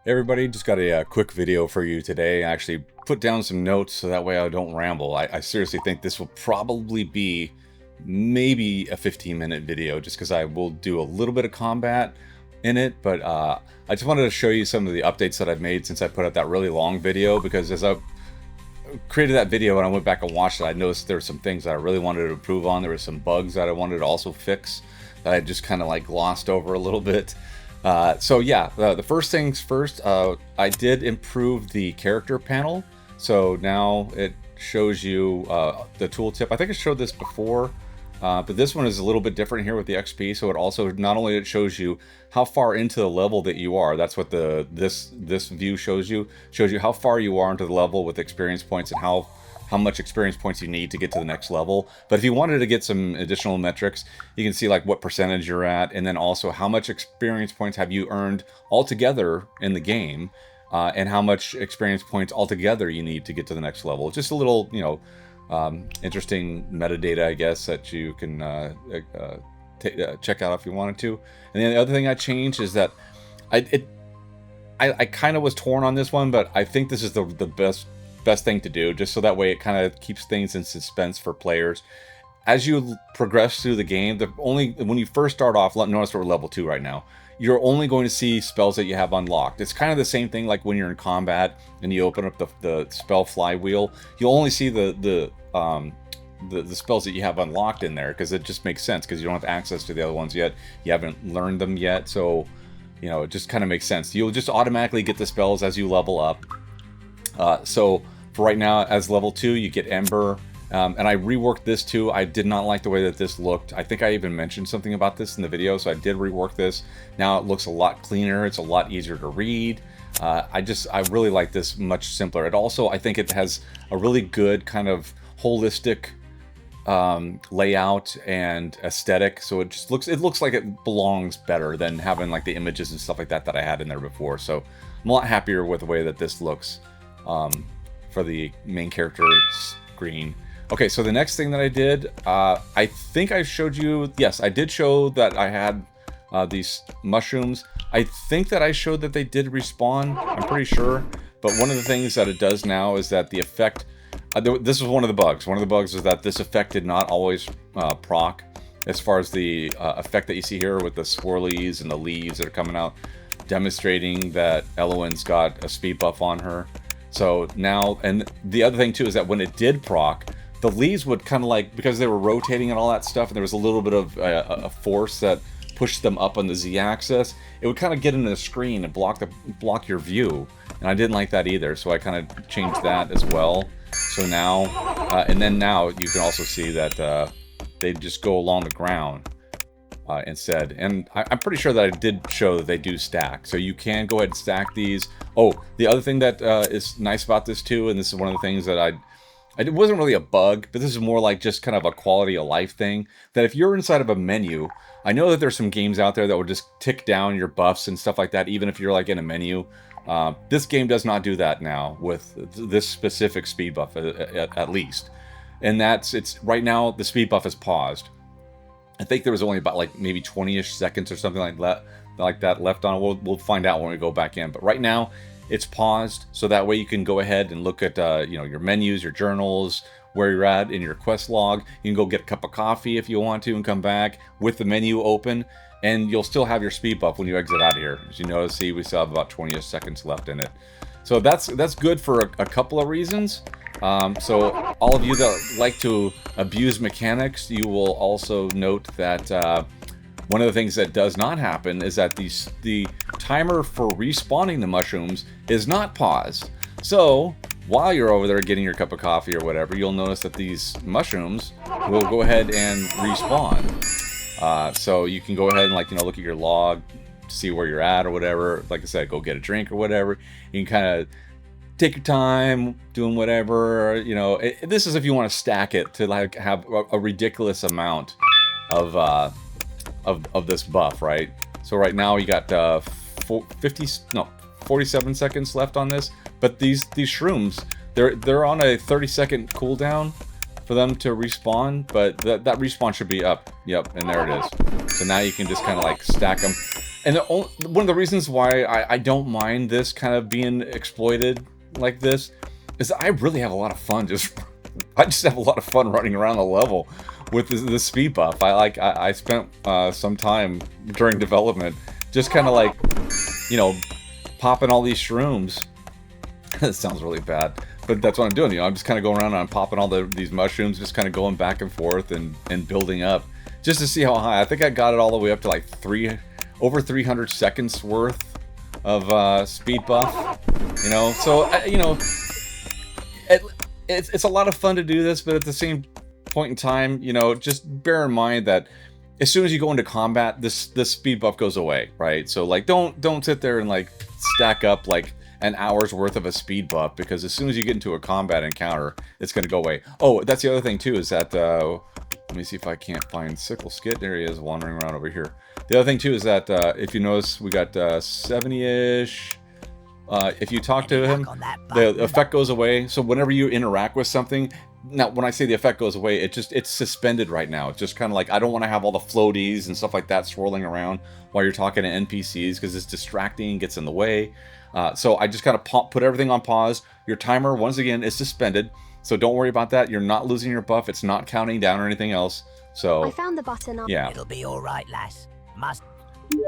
Hey everybody, just got a quick video for you today. I actually put down some notes so that way I don't ramble. I seriously think this will probably be maybe a 15-minute video just because I will do a little bit of combat in it, but I just wanted to show you some of the updates that I've made since I put out that really long video, because as I created that video and I went back and watched it, I noticed there were some things that I really wanted to improve on. There were some bugs that I wanted to also fix that I just kind of like glossed over a little bit. So yeah, the first things first, I did improve the character panel. So now it shows you the tooltip. I think I showed this before, but this one is a little bit different here with the XP. So it also, not only it shows you how far into the level that you are, that's what this view shows you how far you are into the level with experience points and how much experience points you need to get to the next level. But if you wanted to get some additional metrics, you can see like what percentage you're at, and then also how much experience points have you earned altogether in the game, and how much experience points altogether you need to get to the next level. Just a little, you know, interesting metadata, I guess, that you can check out if you wanted to. And then the other thing I changed is that I kind of was torn on this one, but I think this is the best thing to do, just so that way it kind of keeps things in suspense for players as you progress through the game. When you first start off, notice we're level 2 right now, you're only going to see spells that you have unlocked. It's kind of the same thing like when you're in combat and you open up the spell flywheel, you'll only see the spells that you have unlocked in there, because it just makes sense, because you don't have access to the other ones yet, you haven't learned them yet. So you know, it just kind of makes sense. You'll just automatically get the spells as you level up. So for right now, as level 2, you get Ember, and I reworked this too. I did not like the way that this looked. I think I even mentioned something about this in the video, so I did rework this. Now it looks a lot cleaner. It's a lot easier to read. I really like this much simpler. It also, I think it has a really good kind of holistic layout and aesthetic, so it looks like it belongs better than having like the images and stuff like that I had in there before. So I'm a lot happier with the way that this looks for the main character screen. Okay, so the next thing that I did, I think I showed you, yes, I did show that I had these mushrooms. I think that I showed that they did respawn, I'm pretty sure. But one of the things that it does now is that the effect, this was one of the bugs. One of the bugs is that this effect did not always proc, as far as the effect that you see here with the swirlies and the leaves that are coming out, demonstrating that Elowen's got a speed buff on her. So now, and the other thing too is that when it did proc, the leaves would kind of like, because they were rotating and all that stuff, and there was a little bit of a force that pushed them up on the Z-axis, it would kind of get into the screen and block your view, and I didn't like that either. So I kind of changed that as well. So now, and then now you can also see that they just go along the ground instead. And I'm pretty sure that I did show that they do stack, so you can go ahead and stack these. Oh, the other thing that is nice about this too, and this is one of the things that it wasn't really a bug, but this is more like just kind of a quality of life thing, that if you're inside of a menu, I know that there's some games out there that will just tick down your buffs and stuff like that, even if you're like in a menu. This game does not do that now with this specific speed buff, at least. And it's right now the speed buff is paused. I think there was only about like maybe 20-ish seconds or something like that left on. We'll find out when we go back in. But right now it's paused, so that way you can go ahead and look at you know, your menus, your journals, where you're at in your quest log. You can go get a cup of coffee if you want to and come back with the menu open, and you'll still have your speed buff when you exit out of here. As you notice, see, we still have about 20 seconds left in it. So that's good for a couple of reasons. So all of you that like to abuse mechanics, you will also note that one of the things that does not happen is that the timer for respawning the mushrooms is not paused. So while you're over there getting your cup of coffee or whatever, you'll notice that these mushrooms will go ahead and respawn. So you can go ahead and, like, you know, look at your log to see where you're at or whatever. Like I said, go get a drink or whatever. You can kind of take your time doing whatever, you know. This is if you want to stack it to like have a ridiculous amount of this buff, right? So right now you got 47 seconds left on this, but these shrooms, they're on a 30-second cooldown for them to respawn, but that respawn should be up. Yep, and there it is. So now you can just kind of like stack them. And one of the reasons why I don't mind this kind of being exploited like this is that I really have a lot of fun. I just have a lot of fun running around the level with the speed buff. I spent some time during development just kind of like, you know, popping all these shrooms. That sounds really bad, but that's what I'm doing. You know, I'm just kind of going around and I'm popping all these mushrooms, just kind of going back and forth and building up just to see how high. I think I got it all the way up to like over 300 seconds worth of speed buff. You know, so you know, it's a lot of fun to do this, but at the same point in time, you know, just bear in mind that as soon as you go into combat, this speed buff goes away, right? So like, don't sit there and like stack up like an hour's worth of a speed buff, because as soon as you get into a combat encounter, it's going to go away. Oh, that's the other thing too, is that let me see if I can't find Sickle Skit. There he is, wandering around over here. The other thing too is that if you notice, we got 70-ish. If you talk to him, the effect goes away. So whenever you interact with something, now when I say the effect goes away, it's suspended right now. It's just kind of like, I don't want to have all the floaties and stuff like that swirling around while you're talking to NPCs, because it's distracting, gets in the way. So I just kind of put everything on pause. Your timer, once again, is suspended, so don't worry about that. You're not losing your buff. It's not counting down or anything else. So I found the button. Yeah. It'll be all right, lass.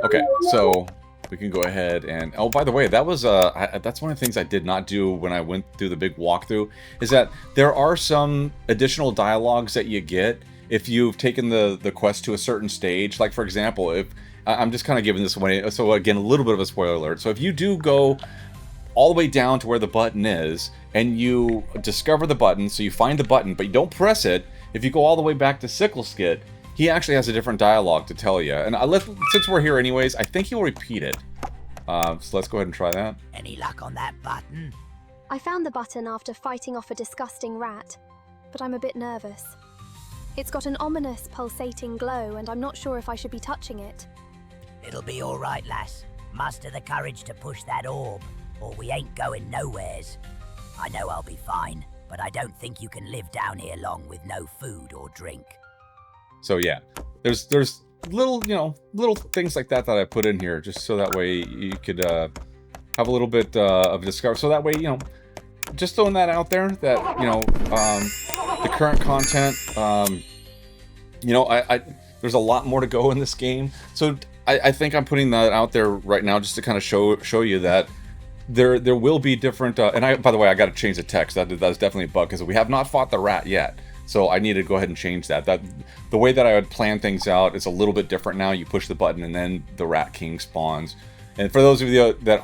Okay, so we can go ahead and... Oh, by the way, that was that's one of the things I did not do when I went through the big walkthrough, is that there are some additional dialogues that you get if you've taken the quest to a certain stage. Like, for example, if... I'm just kind of giving this away, so again, a little bit of a spoiler alert. So if you do go all the way down to where the button is, and you discover the button, so you find the button, but you don't press it, if you go all the way back to Sickle Skit, he actually has a different dialogue to tell you. And since we're here anyways, I think he'll repeat it. So let's go ahead and try that. Any luck on that button? I found the button after fighting off a disgusting rat, but I'm a bit nervous. It's got an ominous pulsating glow, and I'm not sure if I should be touching it. It'll be all right, lass. Muster the courage to push that orb, or we ain't going nowheres. I know I'll be fine, but I don't think you can live down here long with no food or drink. So yeah, there's little, you know, little things like that I put in here, just so that way you could have a little bit of discovery. So that way, you know, just throwing that out there, that, you know, the current content, you know, there's a lot more to go in this game. So I think I'm putting that out there right now just to kind of show you that there will be different. And by the way, I got to change the text. That's definitely a bug, because we have not fought the rat yet. So I need to go ahead and change that. The way that I would plan things out is a little bit different now. You push the button and then the Rat King spawns. And for those of you that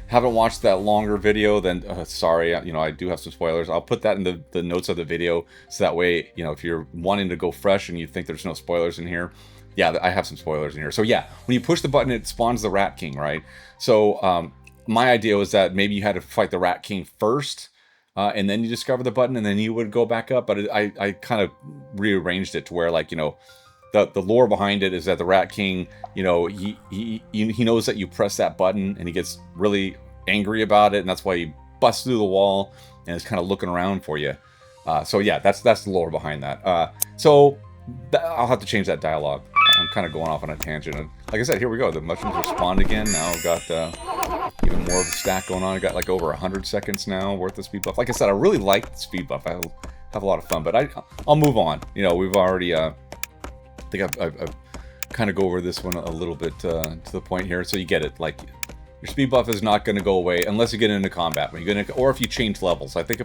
haven't watched that longer video, then sorry, you know, I do have some spoilers. I'll put that in the notes of the video, so that way, you know, if you're wanting to go fresh and you think there's no spoilers in here, yeah, I have some spoilers in here. So yeah, when you push the button, it spawns the Rat King, right? So my idea was that maybe you had to fight the Rat King first, and then you discover the button, and then you would go back up. But I kind of rearranged it to where, like, you know, the lore behind it is that the Rat King, you know, he knows that you press that button, and he gets really angry about it, and that's why he busts through the wall and is kind of looking around for you. So yeah, that's the lore behind that. So I'll have to change that dialogue. I'm kind of going off on a tangent. And like I said, here we go. The mushrooms are spawned again. Now I've got even more of a stack going on. I got like over 100 seconds now worth of speed buff. Like I said, I really like the speed buff. I have a lot of fun, but I'll move on. You know, we've already, I think I've kind of go over this one a little bit to the point here, so you get it. Like, your speed buff is not going to go away unless you get into combat. Or if you change levels. I think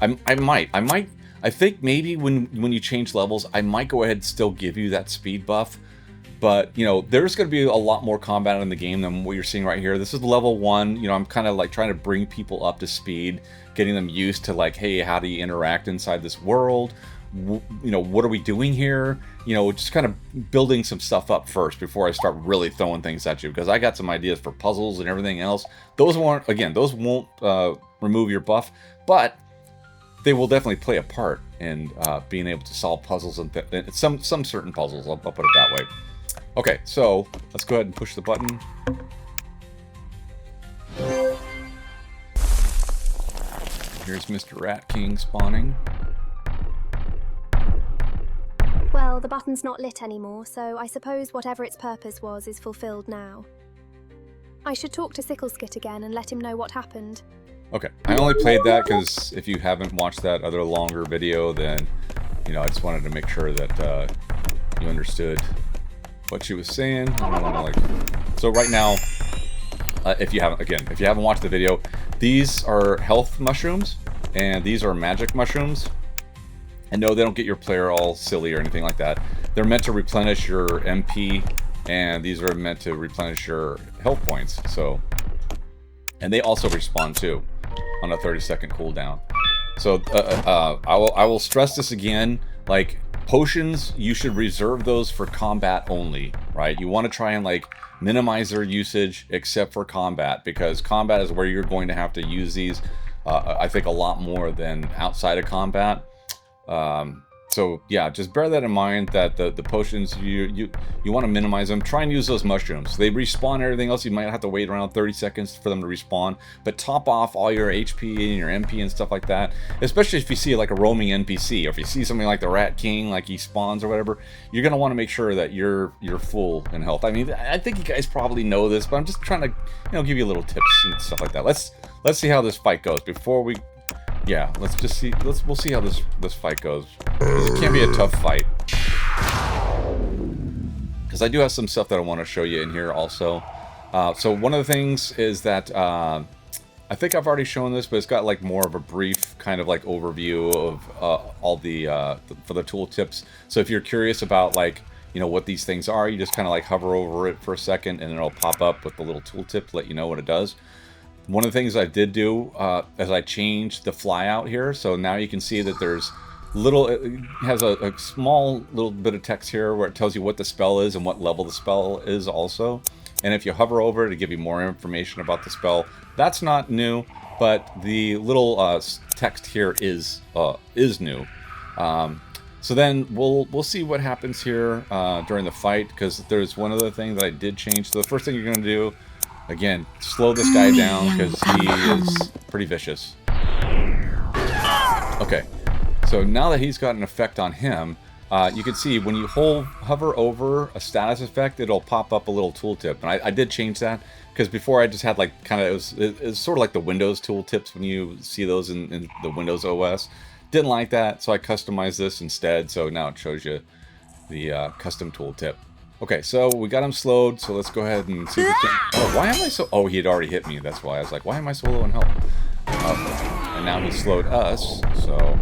I think maybe when you change levels, I might go ahead and still give you that speed buff. But, you know, there's going to be a lot more combat in the game than what you're seeing right here. This is level 1. You know, I'm kind of like trying to bring people up to speed, getting them used to, like, hey, how do you interact inside this world? You know, what are we doing here? You know, just kind of building some stuff up first before I start really throwing things at you, because I got some ideas for puzzles and everything else. Those won't remove your buff, but they will definitely play a part in being able to solve puzzles and some certain puzzles. I'll put it that way. Okay, so let's go ahead and push the button. Here's Mr. Rat King spawning. Well, the button's not lit anymore, so I suppose whatever its purpose was is fulfilled now. I should talk to Sickleskit again and let him know what happened. Okay, I only played that because if you haven't watched that other longer video, then, you know, I just wanted to make sure that you understood what she was saying. I don't want to, like... So right now, if you haven't watched the video, these are health mushrooms, and these are magic mushrooms. And no, they don't get your player all silly or anything like that. They're meant to replenish your MP, and these are meant to replenish your health points. So, and they also respawn too, on a 30-second cooldown. So I will stress this again. Like, potions, you should reserve those for combat only, right? You want to try and like minimize their usage except for combat, because combat is where you're going to have to use these. I think a lot more than outside of combat. So yeah, just bear that in mind, that the potions, you want to minimize them. Try and use those mushrooms. They respawn everything else. You might have to wait around 30 seconds for them to respawn, but top off all your HP and your MP and stuff like that, especially if you see like a roaming NPC, or if you see something like the Rat King, like he spawns or whatever. You're going to want to make sure that you're full in health. I mean, I think you guys probably know this, but I'm just trying to, you know, give you little tips and stuff like that. Let's see how this fight goes before we... Yeah, we'll see how this fight goes. It can be a tough fight. Because I do have some stuff that I want to show you in here also. So one of the things is that, I think I've already shown this, but it's got like more of a brief kind of like overview of all the, for the tooltips. So if you're curious about like, you know, what these things are, you just kind of like hover over it for a second and it'll pop up with the little tooltip to let you know what it does. One of the things I did do is I changed the flyout here, so now you can see that there's it has a small little bit of text here where it tells you what the spell is and what level the spell is also. And if you hover over it to give you more information about the spell, that's not new, but the little text here is new. So then we'll see what happens here during the fight, because there's one other thing that I did change. So the first thing you're going to do, again, slow this guy down because he is pretty vicious. Okay, so now that he's got an effect on him, you can see when you hover over a status effect, it'll pop up a little tooltip. And I did change that because before I just had like kind of, it was sort of like the Windows tooltips when you see those in the Windows OS. Didn't like that, so I customized this instead. So now it shows you the custom tooltip. Okay, so we got him slowed, so let's go ahead and see if we can... Oh, why am I so... Oh, he had already hit me, that's why. I was like, why am I so low in health? And now he slowed us, so...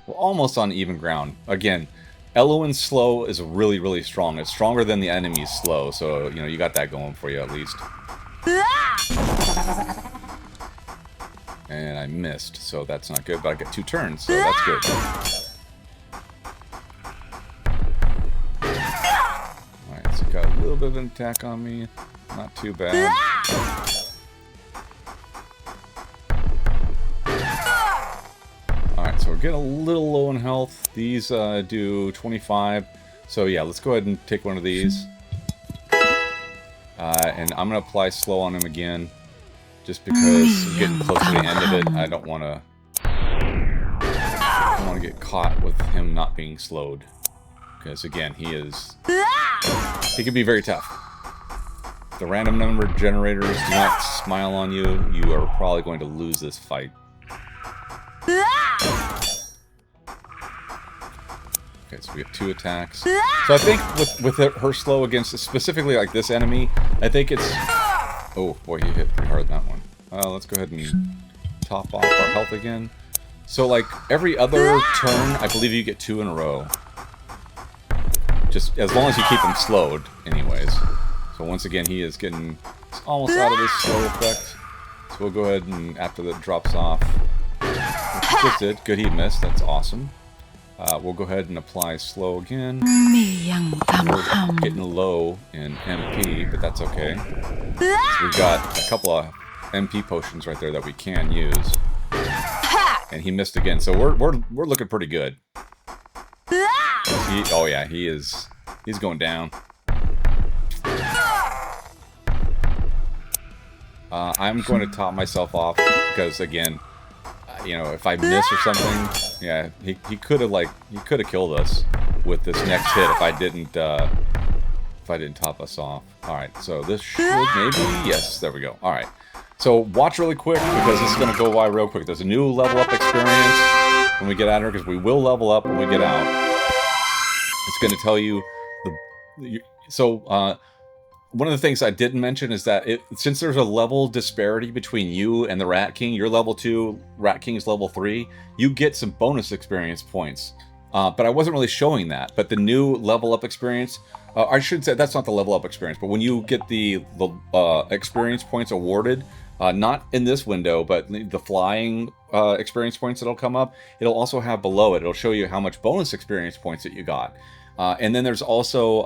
We're almost on even ground. Again, Eloin's slow is really, really strong. It's stronger than the enemy's slow, so, you know, you got that going for you at least. And I missed, so that's not good, but I get 2 turns, so that's good. Got a little bit of an attack on me. Not too bad. Alright, so we're getting a little low in health. These do 25. So yeah, let's go ahead and take one of these. And I'm going to apply slow on him again. Just because we're getting close to the end of it. I don't want to get caught with him not being slowed. Because again, he can be very tough. If the random number generators do not smile on you, you are probably going to lose this fight. Okay, so we have 2 attacks. So I think with her slow against, specifically like this enemy, I think it's... Oh, boy, he hit pretty hard that one. Let's go ahead and top off our health again. So like every other turn, I believe you get 2 in a row. Just as long as you keep him slowed, anyways. So once again, he is getting almost out of his slow effect. So we'll go ahead and, after that drops off, just did. Good, he missed. That's awesome. We'll go ahead and apply slow again. We're getting low in MP, but that's okay. So we've got a couple of MP potions right there that we can use. And he missed again, so we're looking pretty good. Oh yeah, he's going down. I'm going to top myself off because again, you know, if I miss or something, yeah, he could have killed us. with this next hit if I didn't top us off. All right, so this should maybe, yes, there we go. All right, so watch really quick because this is going to go by real quick. There's a new level up experience when we get out of here, because we will level up when we get out. It's going to tell you one of the things I didn't mention is that since there's a level disparity between you and the Rat King, you're level 2, Rat King's level 3, you get some bonus experience points. But I wasn't really showing that. But the new level up experience, I should say that's not the level up experience, but when you get the experience points awarded, not in this window, but the flying experience points that'll come up, it'll also have below it, it'll show you how much bonus experience points that you got. And then there's also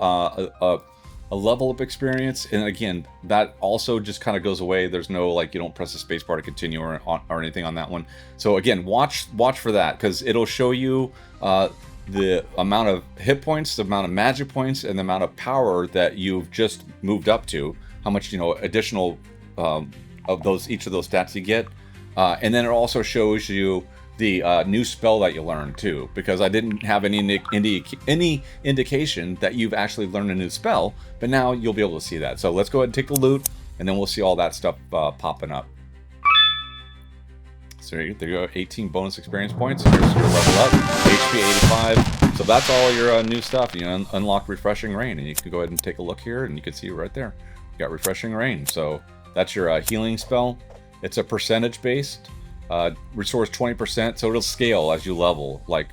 a level up experience, and again, that also just kind of goes away. There's no, like, you don't press the space bar to continue or anything on that one. So again, watch for that, because it'll show you the amount of hit points, the amount of magic points, and the amount of power that you've just moved up to, how much, you know, additional of each of those stats you get. And then it also shows you the new spell that you learned too, because I didn't have any indication that you've actually learned a new spell, but now you'll be able to see that. So let's go ahead and take the loot, and then we'll see all that stuff popping up. So there you go, 18 bonus experience points. Here's your level up, HP 85. So that's all your new stuff. You unlock Refreshing Rain, and you can go ahead and take a look here, and you can see right there, you got Refreshing Rain. So that's your healing spell. It's a percentage based. Restores 20%, so it'll scale as you level, like,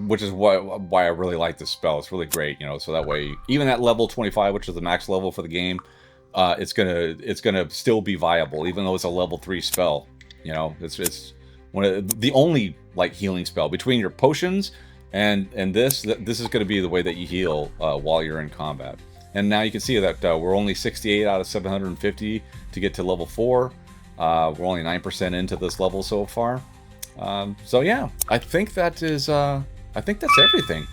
which is why I really like this spell. It's really great, you know. So that way, even at level 25, which is the max level for the game, it's gonna still be viable, even though it's a level 3 spell. You know, it's one of the only, like, healing spell between your potions and this is going to be the way that you heal while you're in combat. And now you can see that we're only 68 out of 750 to get to level 4. We're only 9% into this level so far. So yeah, I think that is, I think that's everything,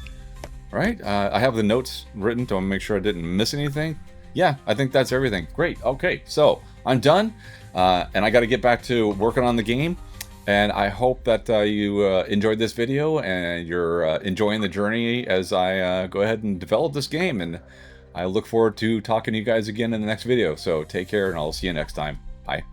right? I have the notes written to make sure I didn't miss anything. Yeah, I think that's everything. Great. Okay, so I'm done, and I got to get back to working on the game. And I hope that you enjoyed this video and you're enjoying the journey as I go ahead and develop this game. And I look forward to talking to you guys again in the next video. So take care, and I'll see you next time. Bye.